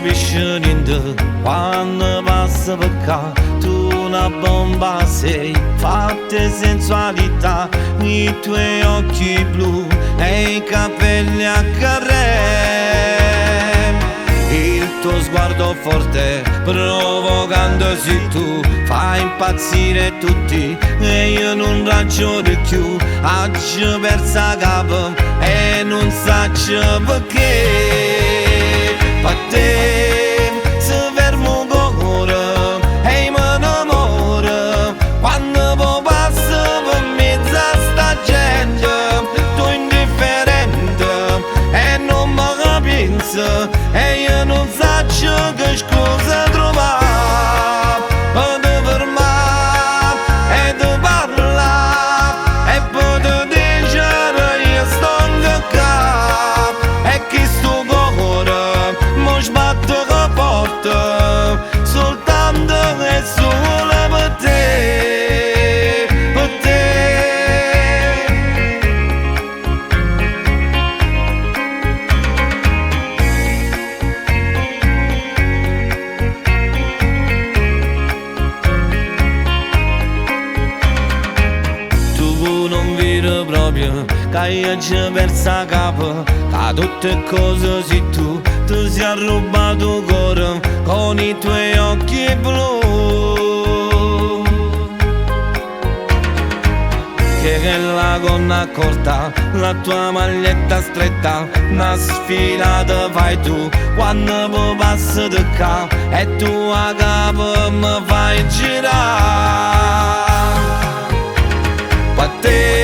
capisci quando passa per qua. Tu una bomba sei, fatta sensualità, i tuoi occhi blu e i capelli a carré. Il tuo sguardo forte, provocandosi tu, fai impazzire tutti e io non ragiono più. Oggi persa capo e non so perché. Per te se fermo ancora e mi innamoro quando poi passo per mezzo a sta gente. Tu indifferente e non mi capisci e io non so che scusa trovare per te fermare e te parlare e poi te dire io sto qua e chi sto cuore mi sbatte la porta soltanto e solo per te, per te. Non vedo proprio che io ci persa capo, che tutte cose sei tu, ti sei rubato il cuore con i tuoi occhi blu. Che la gonna corta, la tua maglietta stretta, una sfilata fai tu quando poi passi di qua e tu a capo mi fai girare. Per te